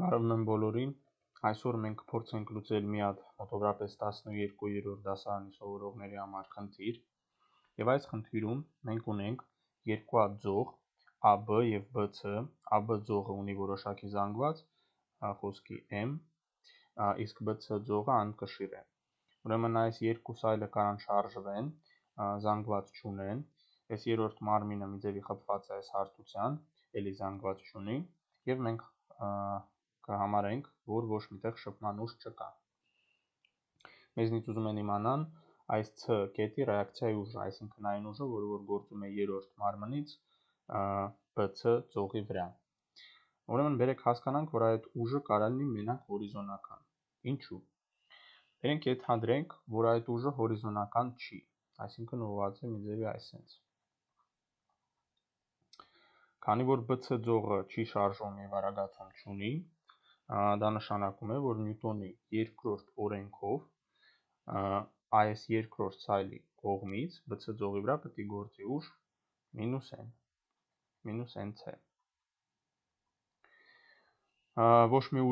Բարև եմ բոլորին, այսօր մենք կփորձենք լուծել մի հատ մոտավորապես 12-րդ դասարանի սովորողների համար խնդիր եւ այս խնդիրում մենք ունենք երկու հատ ձող AB եւ BC, AB ձողը ունի որոշակի զանգված, խոսքի M, իսկ BC ձողը անկշիռ է։ Ուրեմն այս երկու սայլը կարան շարժվեն, զանգված չունեն, այս երրորդ մարմինը մի ձևի խփված է այս հարթության, էլի զանգված չունի եւ մենք կհամարենք, որ ոչ միտեղ շփման ուժ չկա։ Մեզնից ուզում են իմանան այս C կետի ռեակցիայի ուժը, այսինքն այն ուժը, որը գործում է երրորդ մարմնից BC ձողի վրա։ Ուրեմն բերեք հասկանանք, որ այդ ուժը կարող է լինի մենակ հորիզոնական։ Ինչու՞։ Բերենք ենթադրենք, որ այդ ուժը հորիզոնական չի, այսինքն ուղղված է մի ձևի այսպես։ Քանի որ BC ձողը չի շարժվում եւ արագացում չունի, դա նշանակում է, որ Նյուտոնի երկրորդ օրենքով այս երկրորդ սայլի կողմից BC ձողի վրա պետք է գործի ուժ -n(-nc)։ Ոչ մի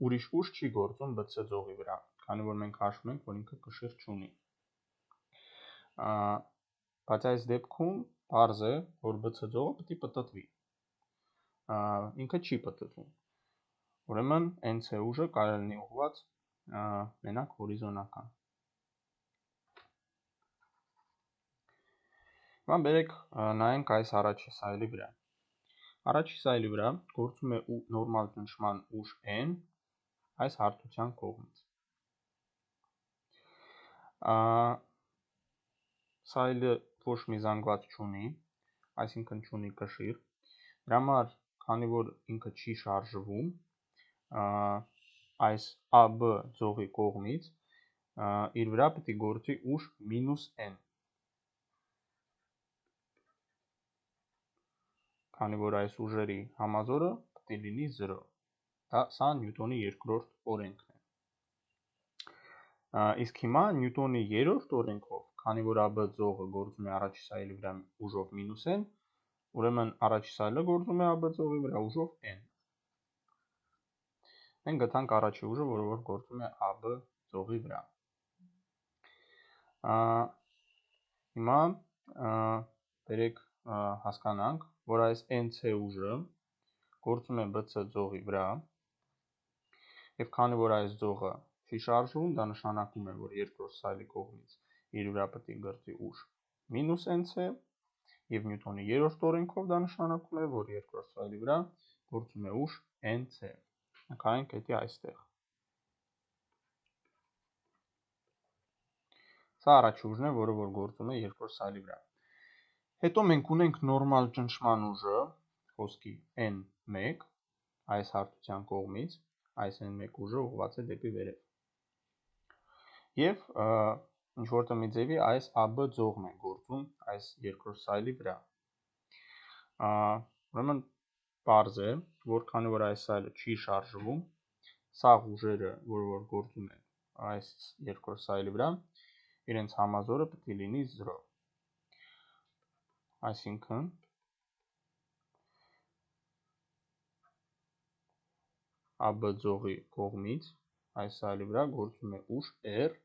ուրիշ ուժ չի գործում BC ձողի վրա, քանի որ մենք հաշվում ենք, որ ինքը կշիռ չունի։ Բայց այս դեպքում պարզ է, որ BC ձողը պետք է պտտվի։ Ինքը չի պտտվում։ Ուրեմն NC ուժը կարող է լինի ուղղված մենակ հորիզոնական։ Հիմա բերեք նայենք այս առաջի սայլի վրա։ Առաջի սայլի վրա գործում է նորմալ ճնշման ուժ N այս հարթության կողմից։ Սայլը ոչ մի զանգված չունի, այսինքն չունի կշիռ։ Դրա համար, քանի որ ինքը չի շարժվում, այս AB ձողի կողմից իր վրա պետք է գործի ուժ -n։ Քանի որ այս ուժերի համազորը պետք է լինի 0։ Սա Նյուտոնի երկրորդ օրենքն է։ Իսկ հիմա Նյուտոնի երրորդ օրենքով, քանի որ AB ձողը գործում է առաջի սայլի վրա ուժով -n, ուրեմն առաջի սայլը գործում է AB ձողի վրա ուժով n։ Մենք գտանք առաջի ուժը, որը որ գործում է AB ձողի վրա։ Հիմա բերեք հասկանանք, որ այս NC ուժը գործում է BC ձողի վրա, եւ քանի որ այս ձողը չի շարժվում, դա նշանակում է, որ երկրորդ սայլի կողմից իր վրա պետք է գործի ուժ -nc, եւ Նյուտոնի երրորդ օրենքով դա նշանակում է, որ երկրորդ սայլի վրա գործում է ուժ nc։ Նկարենք դա այստեղ։ Սա առաջի ուժն է, որը որ գործում է երկրորդ սայլի վրա։ Հետո մենք ունենք նորմալ ճնշման ուժը, խոսքի n1 այս հարթության կողմից, այս n1 ուժը ուղղված է դեպի վերև։ Եվ ինչ որտեղ մի ձևի այս AB ձողն է գործում այս երկրորդ սայլի վրա։ Ուրեմն պարզ է, որ քանի որ այս սայլը չի շարժվում, սաղ ուժերը, որ գործում են այս երկրորդ սայլի վրա, իրենց համազորը պետք է լինի 0։ Այսինքն AB ձողի կողմից այս սայլի վրա գործում է ուժ R,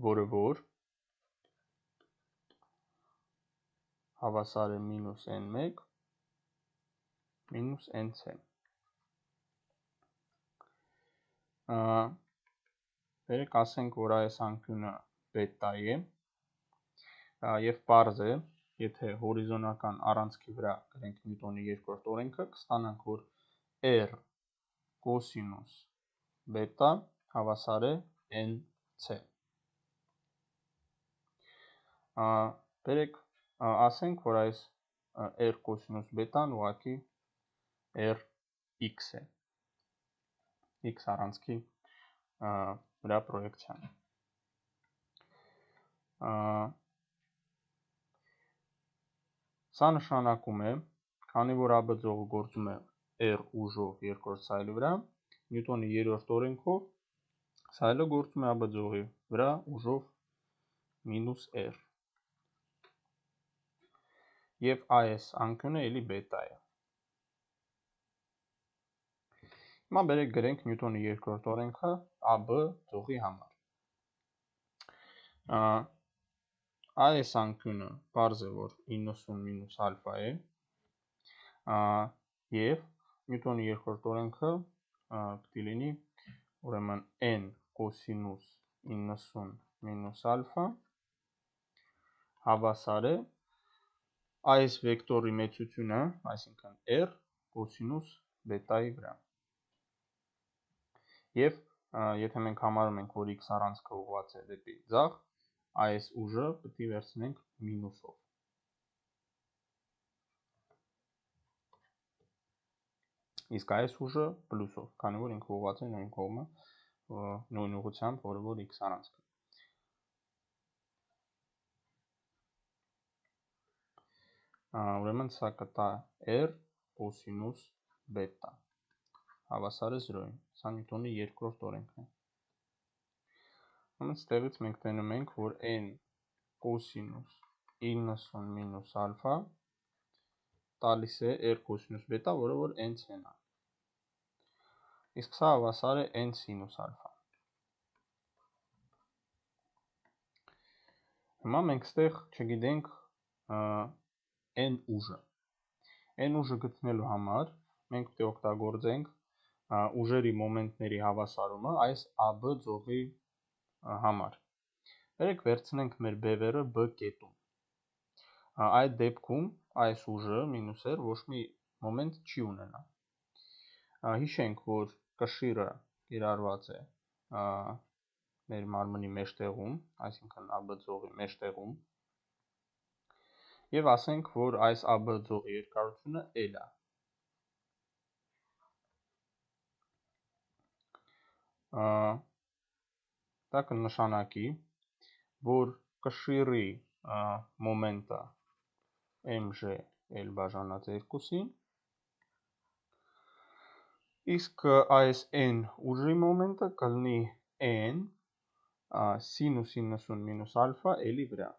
որը որ հավասար է -n1 -nc։ Բերեք ասենք, որ այս անկյունը բետա է, եւ պարզ է, եթե հորիզոնական առանցքի վրա գրենք Նյուտոնի երկրորդ օրենքը, կստանանք, որ R կոսինուս բետա հավասար է nc։ Բերեք ասենք, որ այս R կոսինուս բետան ուղղակի Rx է, x առանցքի վրա պրոյեկցիան։ Սա նշանակում է, քանի որ AB ձողը գործում է R ուժով երկրորդ սայլի վրա, Նյուտոնի երրորդ օրենքով սայլը գործում է AB ձողի վրա ուժով -r։ Եվ այս անկյունը էլի բետա է։ Հիմա բերեք գրենք Նյուտոնի երկրորդ օրենքը AB ձողի համար։ Այս անկյունը պարզ է, որ 90 մինուս ալֆա է, և Նյուտոնի երկրորդ օրենքը պիտի լինի ուրեմն n կոսինուս 90 մինուս ալֆա հավասար է այս վեկտորի մեծությունը, այսինքն r կոսինուս բետայի վրա։ Եվ եթե մենք համարում ենք, որ x առանցքը ուղղված է դեպի ձախ, այս ուժը պետք է վերցնենք մինուսով։ Իսկ այս ուժը պլյուսով, քանի որ ինքը ուղղված է նույն կողմը, նույն ուղղությամբ, որը որ x առանցքը։ Ուրեմն սա կտա r կոսինուս բետա հավասար է 0-ին։ Սա Նյուտոնի երկրորդ օրենքն է։ Ուրեմն ստեղից մենք տենում ենք, որ n կոսինուս 90 մինուս ալֆա տալիս է r կոսինուս բետա, որը որ n-ն է։ Իսկ սա հավասար է n սինուս ալֆա։ Հիմա մենք ստեղ չգիտենք n ուժը։ N ուժը գտնելու համար մենք պետք է օգտագործենք ուժերի մոմենտների հավասարումը այս AB ձողի համար։ Բերեք վերցնենք մեր բևեռը B կետում։ Այդ դեպքում այս ուժը մինուս r ոչ մի մոմենտ չի ունենա։ Հիշենք, որ կշիռը կիրառված է մեր մարմնի մեջտեղում, այսինքն AB ձողի մեջտեղում, և ասենք, որ այս AB ձողի երկարությունը L է։ Դա կնշանակի, որ կշիռի մոմենտը mg L բաժանած 2-ին, իսկ այս n ուժի մոմենտը կլինի n սինուս 90 մինուս ալֆա L-ի վրա։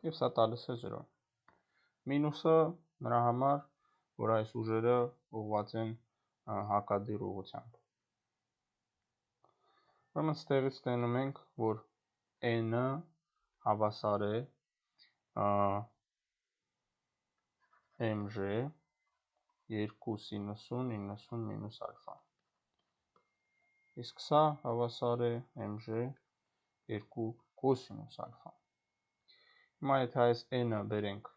Եվ սա տալիս է 0։ Մինուսը նրա համար, որ այս ուժերը ուղղված են հակադիր ուղղությամբ։ Ուրեմն ստեղից տենում ենք, որ n-ը հավասար է mg 2 սինուս 90 մինուս ալֆա։ Իսկ սա հավասար է mg 2 կոսինուս ալֆա։ Հիմա եթե այս n-ը բերենք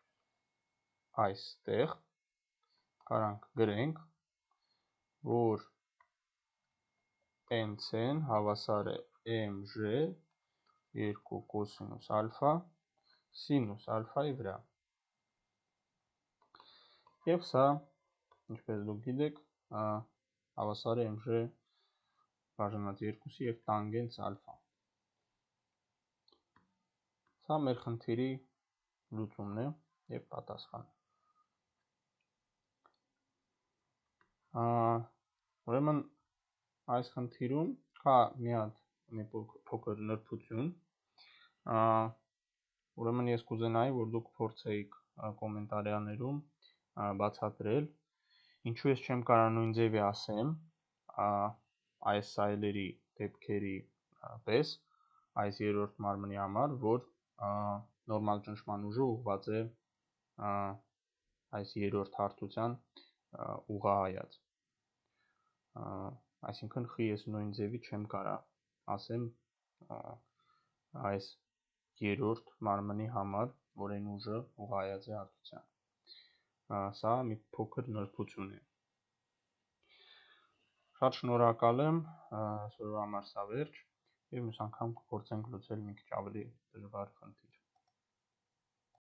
այստեղ, կարանք գրենք, որ n-ն հավասար է mg 2 կոսինուս ալֆա սինուս ալֆայի վրա։ Եվ սա, ինչպես դուք գիտեք, հավասար է mg բաժանած 2-ի և տանգենս ալֆա։ Սա մեր խնդիրի լուծումն է և պատասխանը։ Ուրեմն այս խնդիրում կա մի փոքր նրբություն, ուրեմն ես կուզենայի, որ դուք փորձեիք կոմենտարիաներում բացատրել, ինչու ես չեմ կարող նույն ձևի ասեմ այս սայլերի դեպքերի պես այս երրորդ մարմնի համար, որ նորմալ ճնշման ուժը ուղղված է այս երրորդ հարթության ուղղահայաց։ Այսինքն խի ես նույն ձևի չեմ կարող ասեմ այս երրորդ մարմնի համար, որ այն ուժը ուղղահայաց է հարթության։ Սա մի փոքր նրբություն է։ Շատ շնորհակալ եմ, այսօրվա համար սա վերջ, և մյուս անգամ կփորձենք լուծել մի քիչ ավելի դժվար խնդիր։